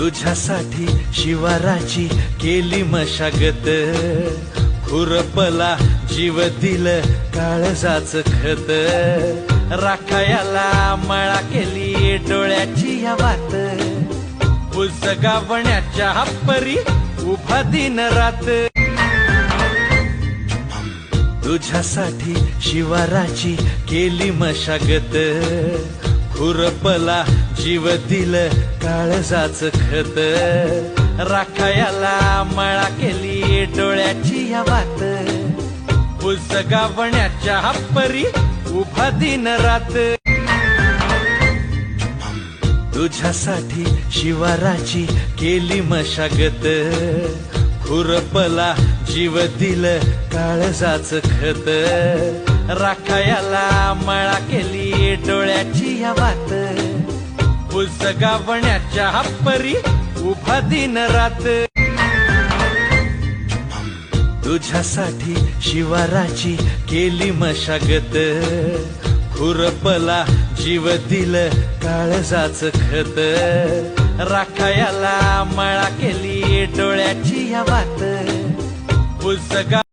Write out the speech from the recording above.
तुझ्यासाठी शिवाराची केली मशागत, खुरपला जीव दिल काळजाच खत, राखायाला मळा केली डोळ्याची या वात, पुसगावण्याच्या परी उभा दिन रात। तुझ्यासाठी शिवाराची केली मशागत, खुरपला जीव दिल काळजाच खत, राखायाला मळा केली डोळ्याची या वात, पुसगावण्याच्या परी उभा दिन रात। तुझ्यासाठी शिवाराची केली मशागत, खुरपला जीव दिल काळजाच खत, राखायाला मळा केली डोळ्याची या वात, पुसगावण्याच्या परी उभा दिन रात। तुझ्यासाठी शिवाराची केली मशागत, खुरपला जीव दिल काळजाच खत, राखायाला मळा केली डोळ्याची या वात, पुसगा